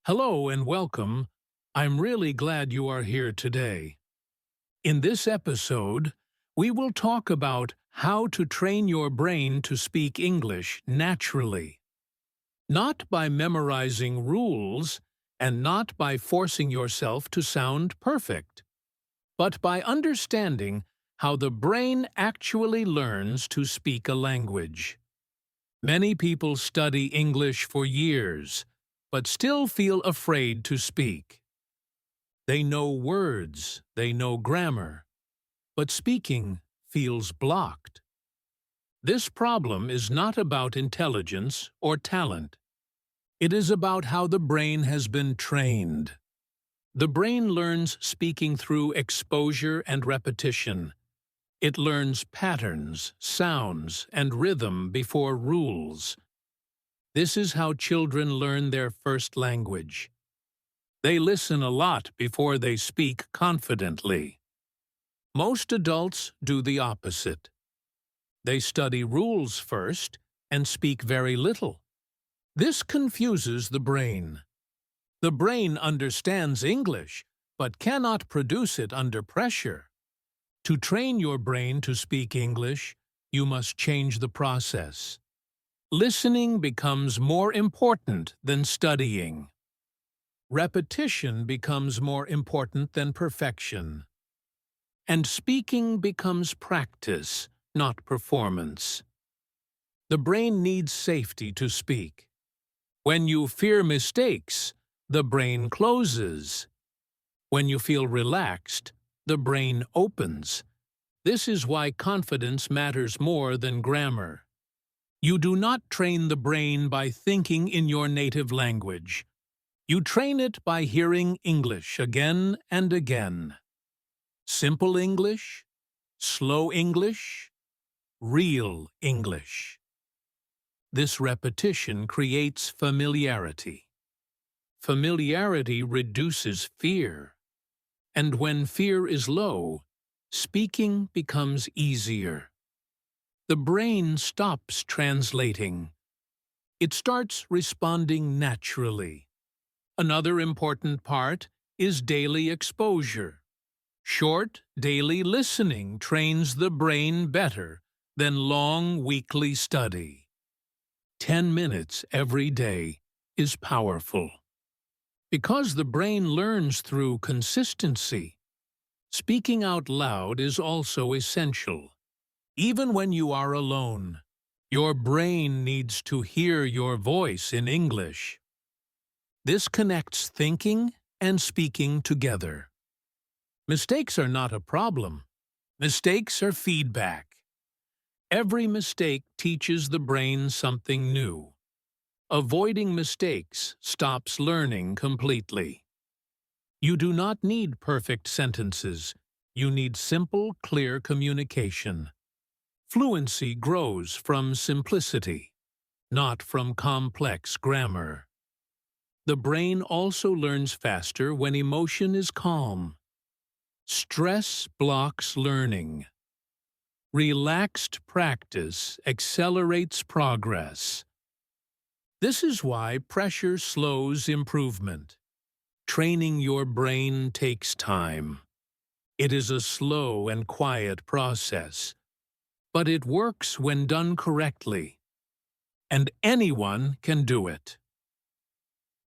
Hello and welcome. I'm really glad you are here today. In this episode, we will talk about how to train your brain to speak English naturally. Not by memorizing rules and not by forcing yourself to sound perfect, but by understanding how the brain actually learns to speak a language. Many people study English for years, but still feel afraid to speak. They know words, they know grammar, but speaking feels blocked. This problem is not about intelligence or talent. It is about how the brain has been trained. The brain learns speaking through exposure and repetition. It learns patterns, sounds, and rhythm before rules. This is how children learn their first language. They listen a lot before they speak confidently. Most adults do the opposite. They study rules first and speak very little. This confuses the brain. The brain understands English, but cannot produce it under pressure. To train your brain to speak English, you must change the process. Listening becomes more important than studying. Repetition becomes more important than perfection. And speaking becomes practice, not performance. The brain needs safety to speak. When you fear mistakes, the brain closes. When you feel relaxed, the brain opens. This is why confidence matters more than grammar. You do not train the brain by thinking in your native language. You train it by hearing English again and again. Simple English, slow English, real English. This repetition creates familiarity. Familiarity reduces fear. And when fear is low, speaking becomes easier. The brain stops translating. It starts responding naturally. Another important part is daily exposure. Short, daily listening trains the brain better than long, weekly study. 10 minutes every day is powerful. Because the brain learns through consistency, speaking out loud is also essential. Even when you are alone, your brain needs to hear your voice in English. This connects thinking and speaking together. Mistakes are not a problem. Mistakes are feedback. Every mistake teaches the brain something new. Avoiding mistakes stops learning completely. You do not need perfect sentences. You need simple, clear communication. Fluency grows from simplicity, not from complex grammar. The brain also learns faster when emotion is calm. Stress blocks learning. Relaxed practice accelerates progress. This is why pressure slows improvement. Training your brain takes time. It is a slow and quiet process, but it works when done correctly. And anyone can do it.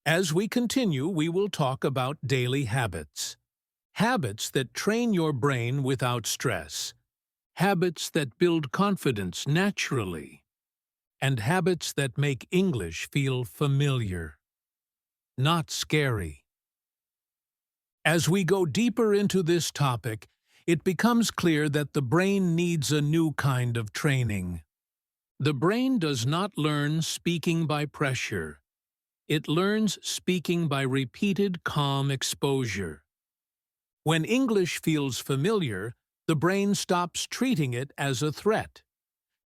As we continue, we will talk about daily habits. Habits that train your brain without stress. Habits that build confidence naturally. And habits that make English feel familiar, not scary. As we go deeper into this topic, it becomes clear that the brain needs a new kind of training. The brain does not learn speaking by pressure. It learns speaking by repeated calm exposure. When English feels familiar, the brain stops treating it as a threat.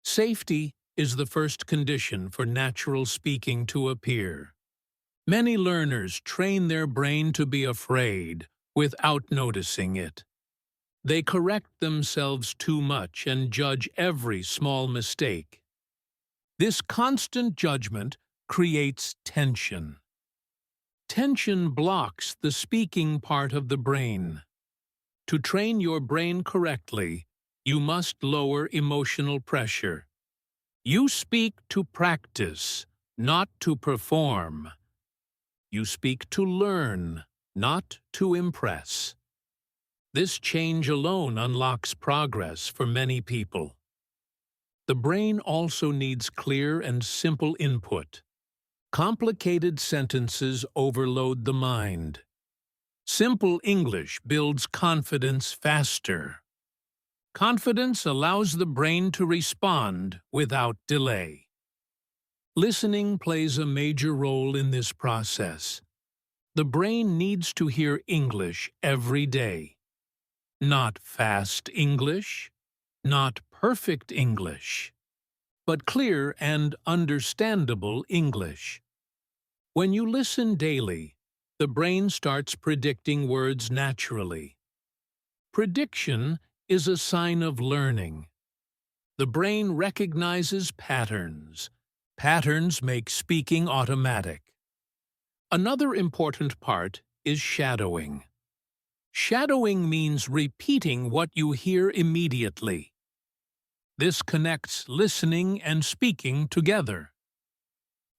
Safety is the first condition for natural speaking to appear. Many learners train their brain to be afraid without noticing it. They correct themselves too much and judge every small mistake. This constant judgment creates tension. Tension blocks the speaking part of the brain. To train your brain correctly, you must lower emotional pressure. You speak to practice, not to perform. You speak to learn, not to impress. This change alone unlocks progress for many people. The brain also needs clear and simple input. Complicated sentences overload the mind. Simple English builds confidence faster. Confidence allows the brain to respond without delay. Listening plays a major role in this process. The brain needs to hear English every day. Not fast English, not perfect English, but clear and understandable English. When you listen daily, the brain starts predicting words naturally. Prediction is a sign of learning. The brain recognizes patterns. Patterns make speaking automatic. Another important part is shadowing. Shadowing means repeating what you hear immediately. This connects listening and speaking together.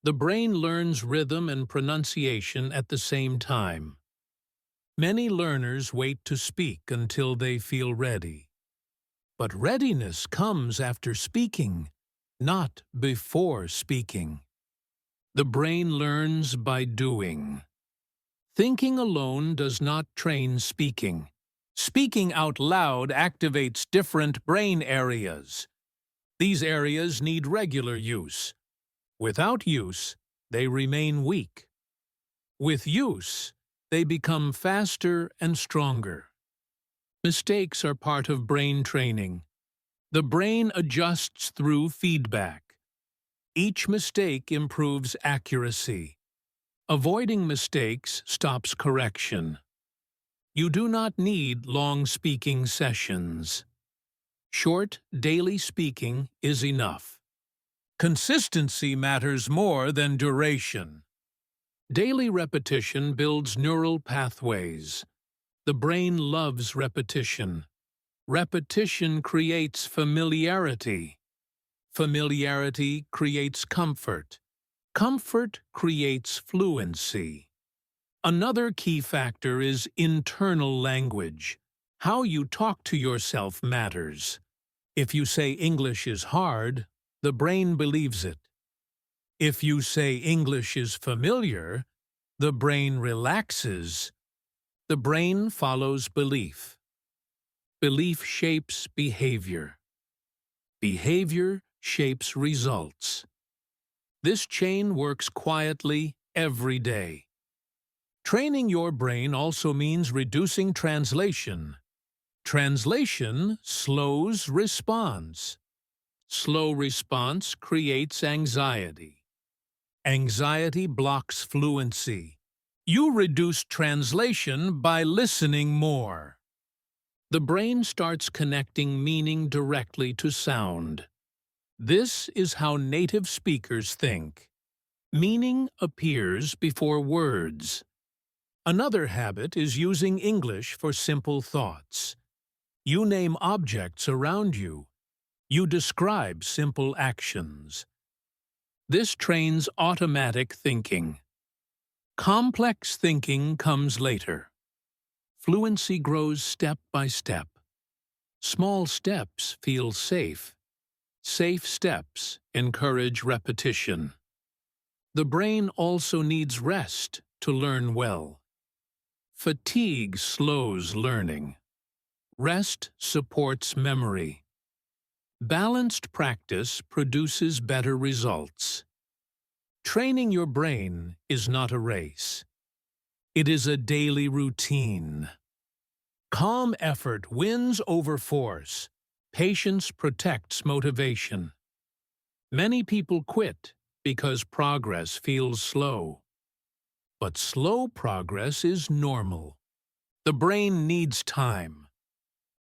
The brain learns rhythm and pronunciation at the same time. Many learners wait to speak until they feel ready. But readiness comes after speaking, not before speaking. The brain learns by doing. Thinking alone does not train speaking. Speaking out loud activates different brain areas. These areas need regular use. Without use, they remain weak. With use, they become faster and stronger. Mistakes are part of brain training. The brain adjusts through feedback. Each mistake improves accuracy. Avoiding mistakes stops correction. You do not need long speaking sessions. Short, daily speaking is enough. Consistency matters more than duration. Daily repetition builds neural pathways. The brain loves repetition. Repetition creates familiarity. Familiarity creates comfort. Comfort creates fluency. Another key factor is internal language. How you talk to yourself matters. If you say English is hard, the brain believes it. If you say English is familiar, the brain relaxes. The brain follows belief. Belief shapes behavior. Behavior shapes results. This chain works quietly every day. Training your brain also means reducing translation. Translation slows response. Slow response creates anxiety. Anxiety blocks fluency. You reduce translation by listening more. The brain starts connecting meaning directly to sound. This is how native speakers think. Meaning appears before words. Another habit is using English for simple thoughts. You name objects around you. You describe simple actions. This trains automatic thinking. Complex thinking comes later. Fluency grows step by step. Small steps feel safe. Safe steps encourage repetition. The brain also needs rest to learn well. Fatigue slows learning. Rest supports memory. Balanced practice produces better results. Training your brain is not a race. It is a daily routine. Calm effort wins over force. Patience protects motivation. Many people quit because progress feels slow. But slow progress is normal. The brain needs time.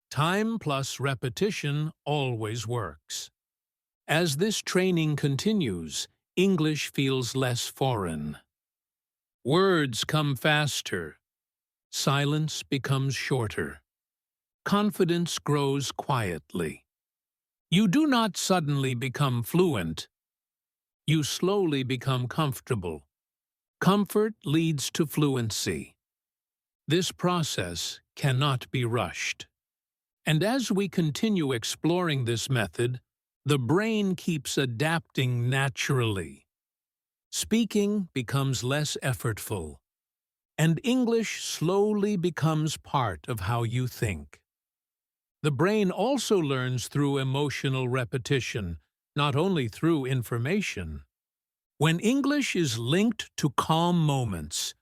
Time plus repetition always works. As this training continues, English feels less foreign. Words come faster. Silence becomes shorter. Confidence grows quietly. You do not suddenly become fluent. You slowly become comfortable. Comfort leads to fluency. This process cannot be rushed. And as we continue exploring this method, the brain keeps adapting naturally. Speaking becomes less effortful, and English slowly becomes part of how you think. The brain also learns through emotional repetition, not only through information. When English is linked to calm moments,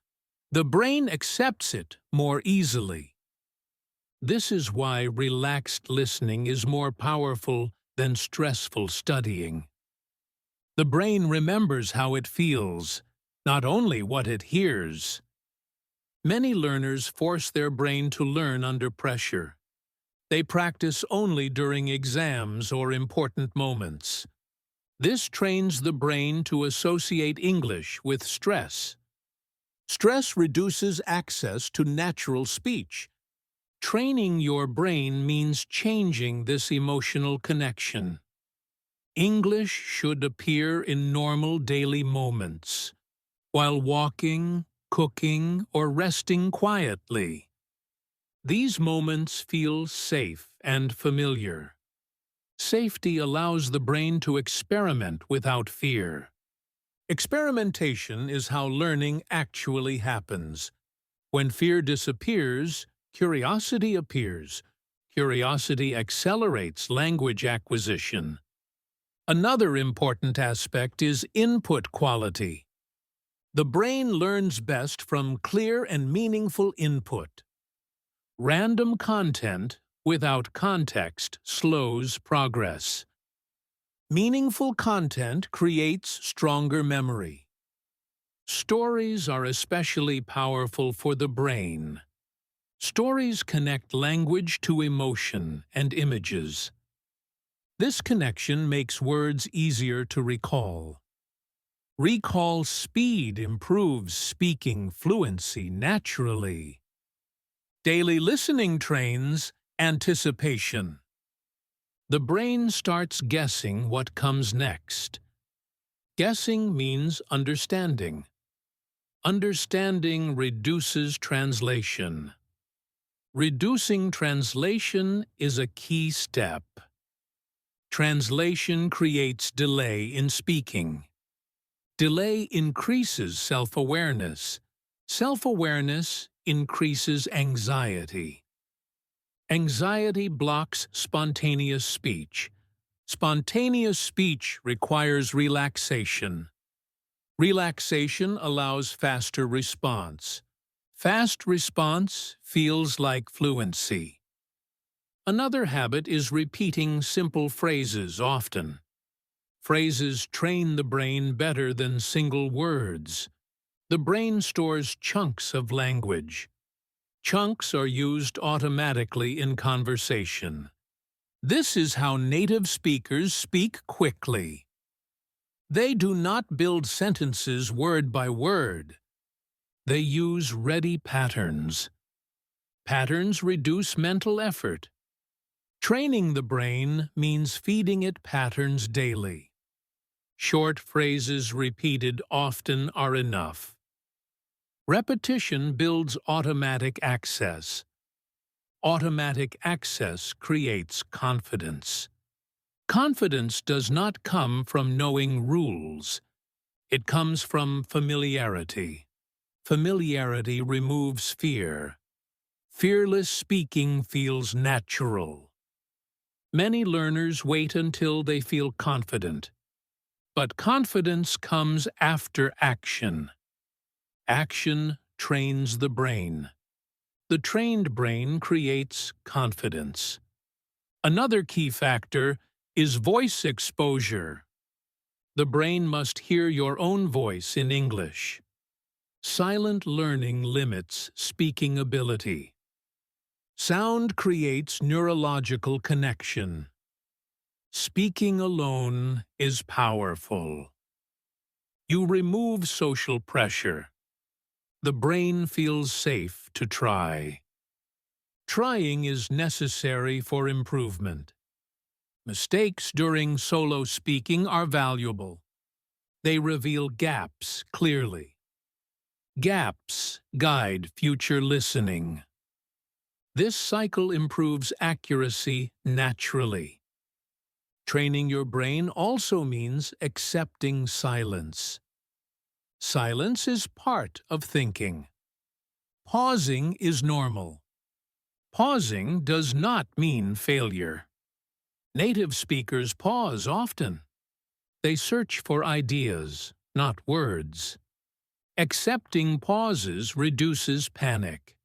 the brain accepts it more easily. This is why relaxed listening is more powerful than stressful studying. The brain remembers how it feels, not only what it hears. Many learners force their brain to learn under pressure. They practice only during exams or important moments. This trains the brain to associate English with stress. Stress reduces access to natural speech. Training your brain means changing this emotional connection. English should appear in normal daily moments, while walking, cooking, or resting quietly. These moments feel safe and familiar. Safety allows the brain to experiment without fear. Experimentation is how learning actually happens. When fear disappears, curiosity appears. Curiosity accelerates language acquisition. Another important aspect is input quality. The brain learns best from clear and meaningful input. Random content without context slows progress. Meaningful content creates stronger memory. Stories are especially powerful for the brain. Stories connect language to emotion and images. This connection makes words easier to recall. Recall speed improves speaking fluency naturally. Daily listening trains anticipation. The brain starts guessing what comes next. Guessing means understanding. Understanding reduces translation. Reducing translation is a key step. Translation creates delay in speaking. Delay increases self-awareness. Self-awareness increases anxiety. Anxiety blocks spontaneous speech. Spontaneous speech requires relaxation. Relaxation allows faster response. Fast response feels like fluency. Another habit is repeating simple phrases often. Phrases train the brain better than single words. The brain stores chunks of language. Chunks are used automatically in conversation. This is how native speakers speak quickly. They do not build sentences word by word. They use ready patterns. Patterns reduce mental effort. Training the brain means feeding it patterns daily. Short phrases repeated often are enough. Repetition builds automatic access. Automatic access creates confidence. Confidence does not come from knowing rules. It comes from familiarity. Familiarity removes fear. Fearless speaking feels natural. Many learners wait until they feel confident. But confidence comes after action. Action trains the brain. The trained brain creates confidence. Another key factor is voice exposure. The brain must hear your own voice in English. Silent learning limits speaking ability. Sound creates neurological connection. Speaking alone is powerful. You remove social pressure. the brain feels safe to try. Trying is necessary for improvement. Mistakes during solo speaking are valuable. They reveal gaps clearly. Gaps guide future listening. This cycle improves accuracy naturally. Training your brain also means accepting silence. Silence is part of thinking. Pausing is normal. Pausing does not mean failure. Native speakers pause often. They search for ideas, not words. Accepting pauses reduces panic.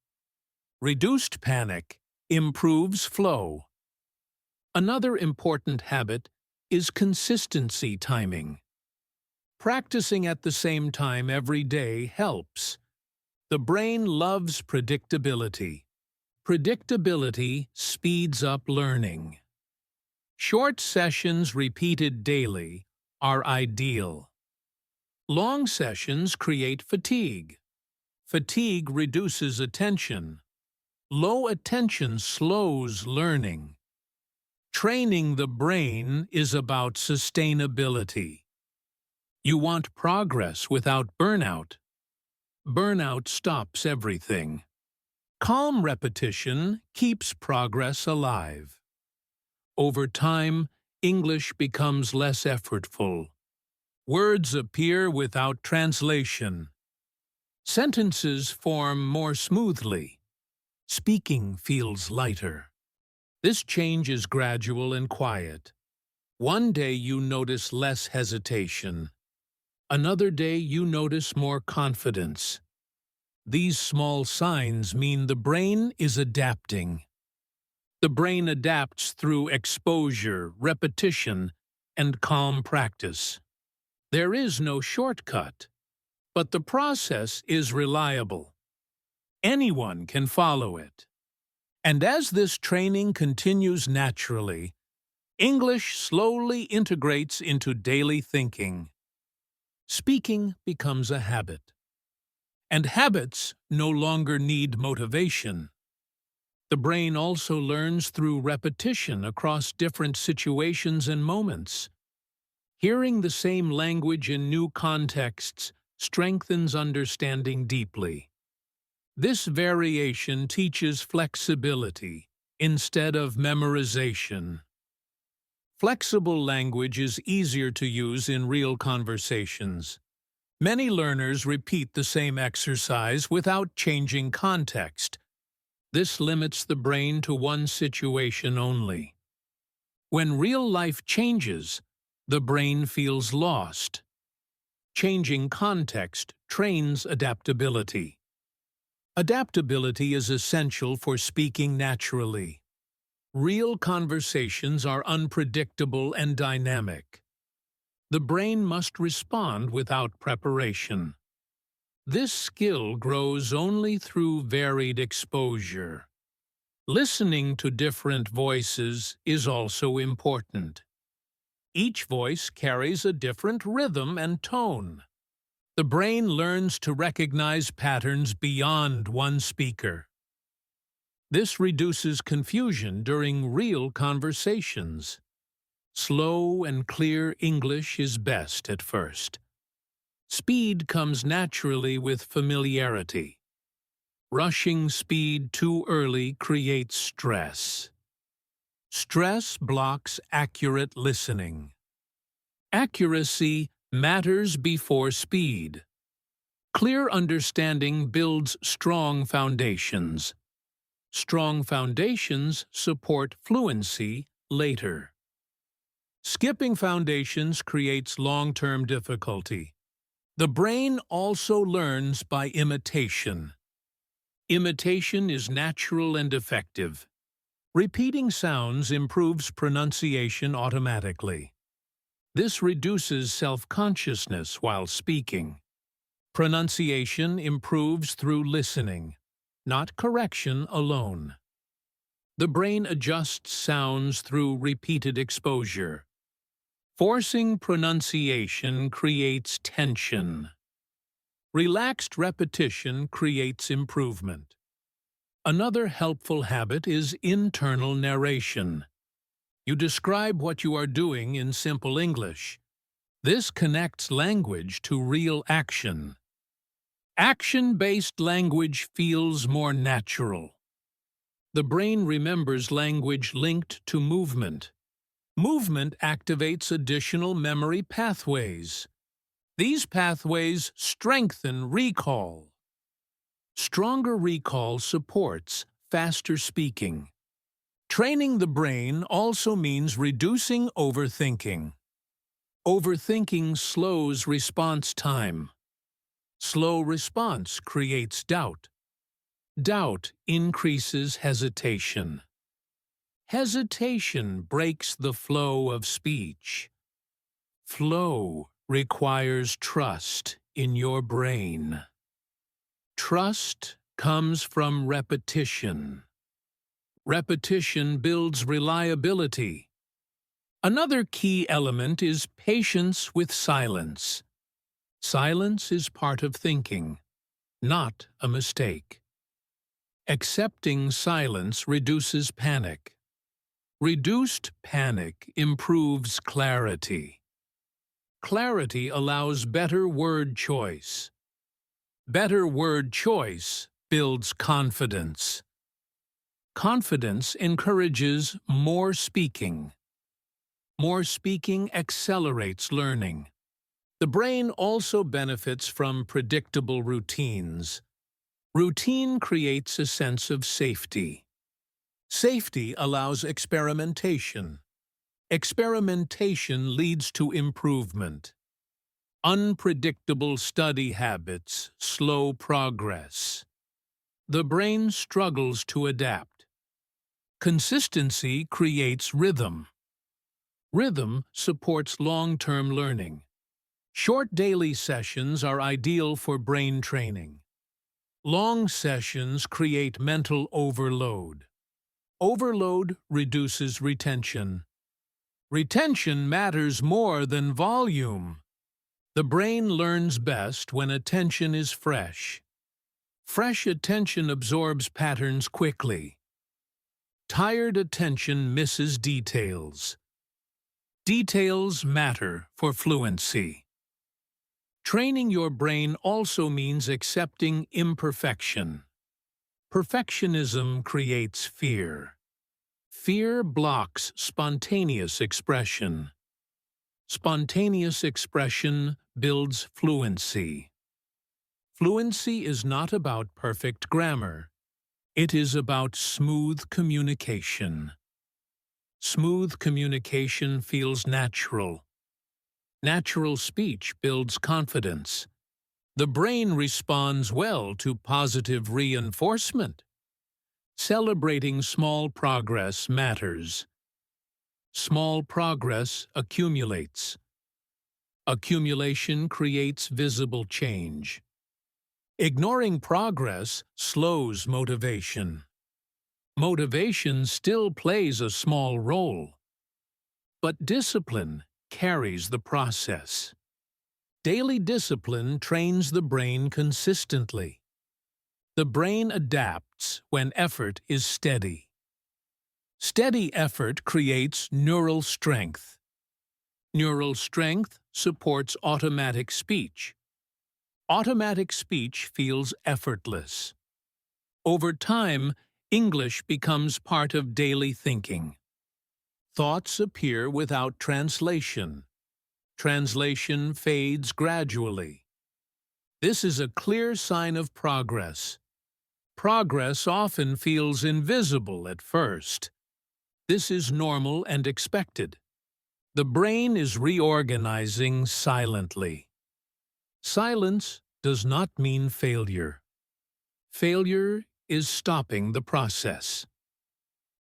Reduced panic improves flow. Another important habit is consistency timing. Practicing at the same time every day helps. The brain loves predictability. Predictability speeds up learning. Short sessions repeated daily are ideal. Long sessions create fatigue. Fatigue reduces attention. Low attention slows learning. Training the brain is about sustainability. You want progress without burnout. Burnout stops everything. Calm repetition keeps progress alive. Over time, English becomes less effortful. Words appear without translation. Sentences form more smoothly. Speaking feels lighter. This change is gradual and quiet. One day you notice less hesitation. Another day you notice more confidence. These small signs mean the brain is adapting. The brain adapts through exposure, repetition, and calm practice. There is no shortcut, but the process is reliable. Anyone can follow it. And as this training continues naturally, English slowly integrates into daily thinking. Speaking becomes a habit. And habits no longer need motivation. The brain also learns through repetition across different situations and moments. Hearing the same language in new contexts strengthens understanding deeply. This variation teaches flexibility instead of memorization. Flexible language is easier to use in real conversations. Many learners repeat the same exercise without changing context. This limits the brain to one situation only. When real life changes, the brain feels lost. Changing context trains adaptability. Adaptability is essential for speaking naturally. Real conversations are unpredictable and dynamic. The brain must respond without preparation. This skill grows only through varied exposure. Listening to different voices is also important. Each voice carries a different rhythm and tone. The brain learns to recognize patterns beyond one speaker. This reduces confusion during real conversations. Slow and clear English is best at first. Speed comes naturally with familiarity. Rushing speed too early creates stress. Stress blocks accurate listening. Accuracy matters before speed. Clear understanding builds strong foundations. Strong foundations support fluency later. Skipping foundations creates long-term difficulty. The brain also learns by imitation. Imitation is natural and effective. Repeating sounds improves pronunciation automatically. This reduces self-consciousness while speaking. Pronunciation improves through listening, not correction alone. The brain adjusts sounds through repeated exposure. Forcing pronunciation creates tension. Relaxed repetition creates improvement. Another helpful habit is internal narration. You describe what you are doing in simple English. This connects language to real action. Action-based language feels more natural. The brain remembers language linked to movement. Movement activates additional memory pathways. These pathways strengthen recall. Stronger recall supports faster speaking. Training the brain also means reducing overthinking. Overthinking slows response time. Slow response creates doubt. Doubt increases hesitation. Hesitation breaks the flow of speech. Flow requires trust in your brain. Trust comes from repetition. Repetition builds reliability. Another key element is patience with silence. Silence is part of thinking, not a mistake. Accepting silence reduces panic. Reduced panic improves clarity. Clarity allows better word choice. Better word choice builds confidence. Confidence encourages more speaking. More speaking accelerates learning. The brain also benefits from predictable routines. Routine creates a sense of safety. Safety allows experimentation. Experimentation leads to improvement. Unpredictable study habits slow progress. The brain struggles to adapt. Consistency creates rhythm. Rhythm supports long-term learning. Short daily sessions are ideal for brain training. Long sessions create mental overload. Overload reduces retention. Retention matters more than volume. The brain learns best when attention is fresh. Fresh attention absorbs patterns quickly. Tired attention misses details. Details matter for fluency. Training your brain also means accepting imperfection. Perfectionism creates fear. Fear blocks spontaneous expression. Spontaneous expression builds fluency. Fluency is not about perfect grammar. It is about smooth communication. Smooth communication feels natural. Natural speech builds confidence. The brain responds well to positive reinforcement. Celebrating small progress matters. Small progress accumulates. Accumulation creates visible change. Ignoring progress slows motivation. Motivation still plays a small role, but discipline carries the process. Daily discipline trains the brain consistently. The brain adapts when effort is steady. Steady effort creates neural strength. Neural strength supports automatic speech. Automatic speech feels effortless. Over time, English becomes part of daily thinking. Thoughts appear without translation. Translation fades gradually. This is a clear sign of progress. Progress often feels invisible at first. This is normal and expected. The brain is reorganizing silently. Silence does not mean failure. Failure is stopping the process.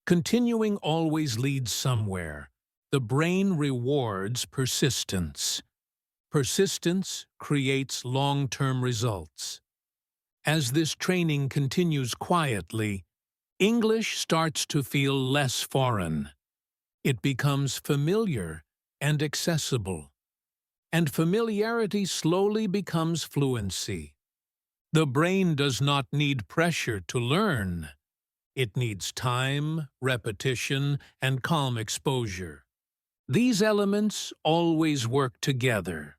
Continuing always leads somewhere. The brain rewards persistence. Persistence creates long-term results. As this training continues quietly, English starts to feel less foreign. It becomes familiar and accessible. And familiarity slowly becomes fluency. The brain does not need pressure to learn. It needs time, repetition, and calm exposure. These elements always work together,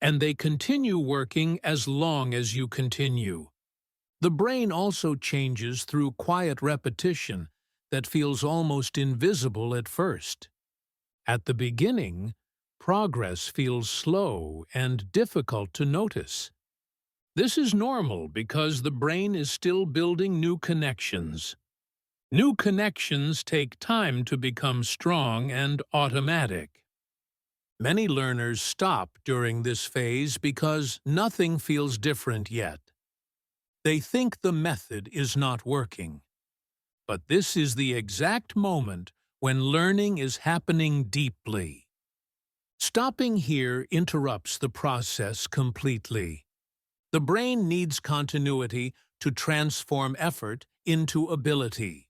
and they continue working as long as you continue. The brain also changes through quiet repetition that feels almost invisible at first. At the beginning, progress feels slow and difficult to notice. This is normal because the brain is still building new connections. New connections take time to become strong and automatic. Many learners stop during this phase because nothing feels different yet. They think the method is not working. But this is the exact moment when learning is happening deeply. Stopping here interrupts the process completely. The brain needs continuity to transform effort into ability.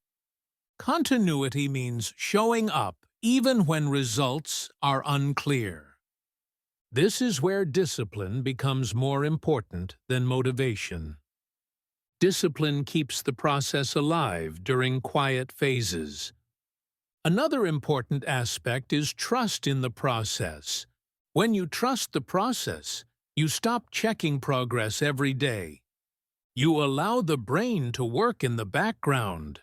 Continuity means showing up even when results are unclear. This is where discipline becomes more important than motivation. Discipline keeps the process alive during quiet phases. Another important aspect is trust in the process. When you trust the process, you stop checking progress every day. You allow the brain to work in the background.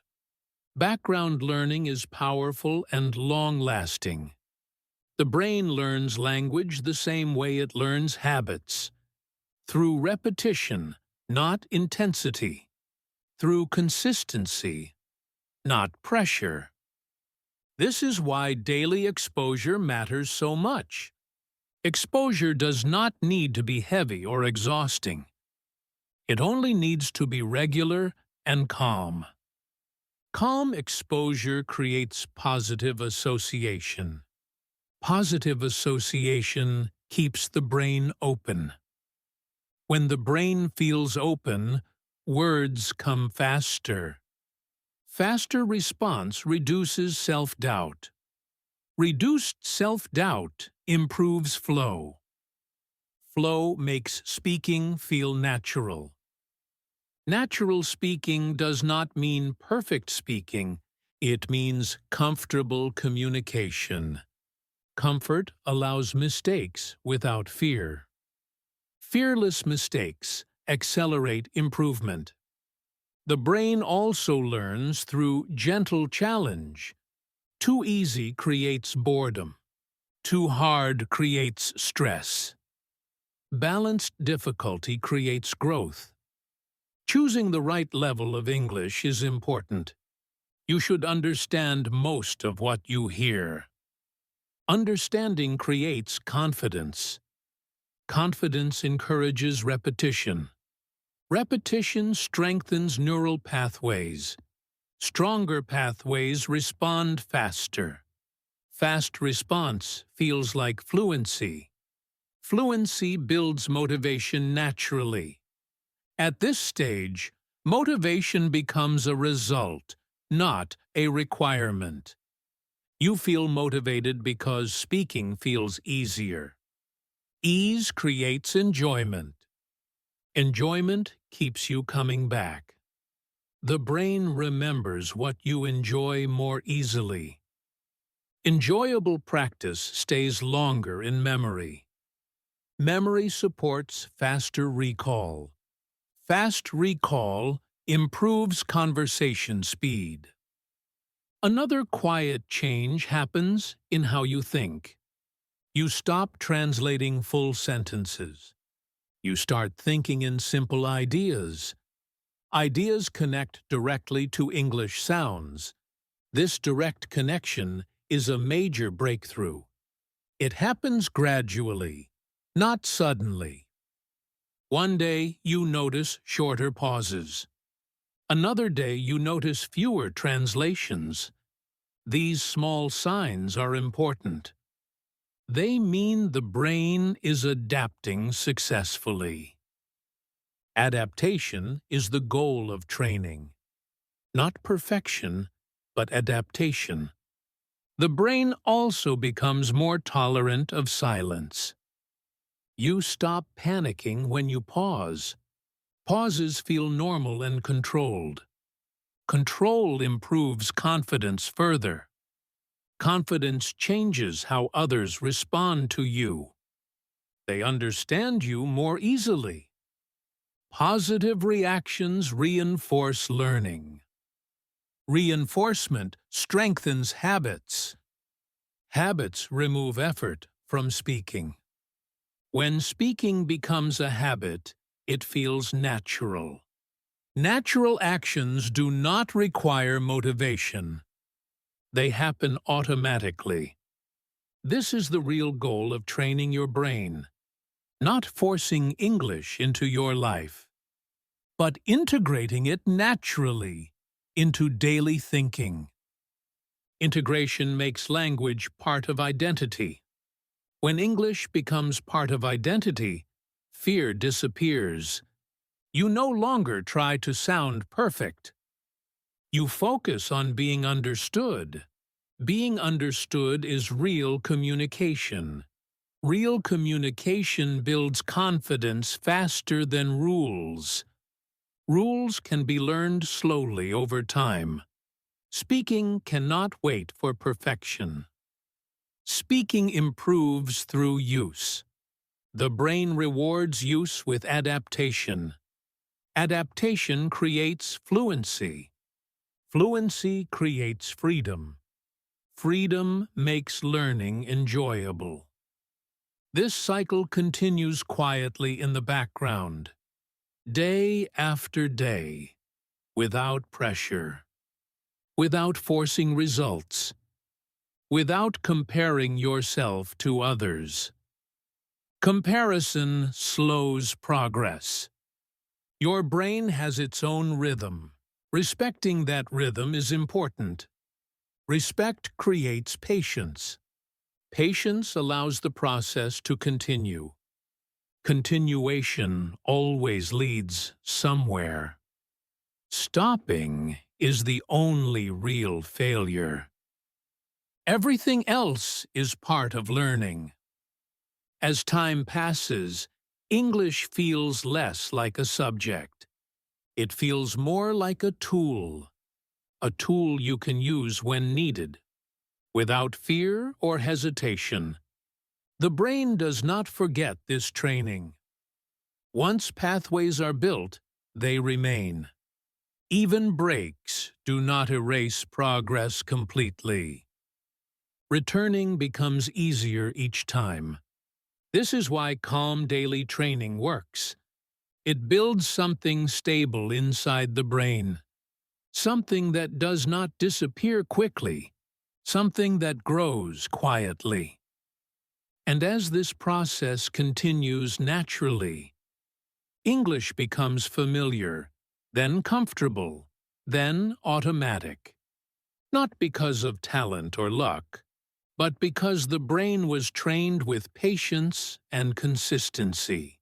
Background learning is powerful and long-lasting. The brain learns language the same way it learns habits. Through repetition, not intensity. Through consistency, not pressure. This is why daily exposure matters so much. Exposure does not need to be heavy or exhausting. It only needs to be regular and calm. Calm exposure creates positive association. Positive association keeps the brain open. When the brain feels open, words come faster. Faster response reduces self-doubt. Reduced self-doubt improves flow. Flow makes speaking feel natural. Natural speaking does not mean perfect speaking. It means comfortable communication. Comfort allows mistakes without fear. Fearless mistakes accelerate improvement. The brain also learns through gentle challenge. Too easy creates boredom. Too hard creates stress. Balanced difficulty creates growth. Choosing the right level of English is important. You should understand most of what you hear. Understanding creates confidence. Confidence encourages repetition. Repetition strengthens neural pathways. Stronger pathways respond faster. Fast response feels like fluency. Fluency builds motivation naturally. At this stage, motivation becomes a result, not a requirement. You feel motivated because speaking feels easier. Ease creates enjoyment. Enjoyment keeps you coming back. The brain remembers what you enjoy more easily. Enjoyable practice stays longer in memory. Memory supports faster recall. Fast recall improves conversation speed. Another quiet change happens in how you think. You stop translating full sentences. You start thinking in simple ideas. Ideas connect directly to English sounds. This direct connection is a major breakthrough. It happens gradually, not suddenly. One day you notice shorter pauses. Another day you notice fewer translations. These small signs are important. They mean the brain is adapting successfully. Adaptation is the goal of training. Not perfection, but adaptation. The brain also becomes more tolerant of silence. You stop panicking when you pause. Pauses feel normal and controlled. Control improves confidence further. Confidence changes how others respond to you. They understand you more easily. Positive reactions reinforce learning. Reinforcement strengthens habits. Habits remove effort from speaking. When speaking becomes a habit, it feels natural. Natural actions do not require motivation. They happen automatically. This is the real goal of training your brain. Not forcing English into your life, but integrating it naturally into daily thinking. Integration makes language part of identity. When English becomes part of identity, fear disappears. You no longer try to sound perfect. You focus on being understood. Being understood is real communication. Real communication builds confidence faster than rules. Rules can be learned slowly over time. Speaking cannot wait for perfection. Speaking improves through use. The brain rewards use with adaptation. Adaptation creates fluency. Fluency creates freedom. Freedom makes learning enjoyable. This cycle continues quietly in the background, day after day, without pressure, without forcing results, without comparing yourself to others. Comparison slows progress. Your brain has its own rhythm. Respecting that rhythm is important. Respect creates patience. Patience allows the process to continue. Continuation always leads somewhere. Stopping is the only real failure. Everything else is part of learning. As time passes, English feels less like a subject. It feels more like a tool you can use when needed, without fear or hesitation. The brain does not forget this training. Once pathways are built, they remain. Even breaks do not erase progress completely. Returning becomes easier each time. This is why calm daily training works. It builds something stable inside the brain. Something that does not disappear quickly. Something that grows quietly. And as this process continues naturally, English becomes familiar, then comfortable, then automatic. Not because of talent or luck, but because the brain was trained with patience and consistency.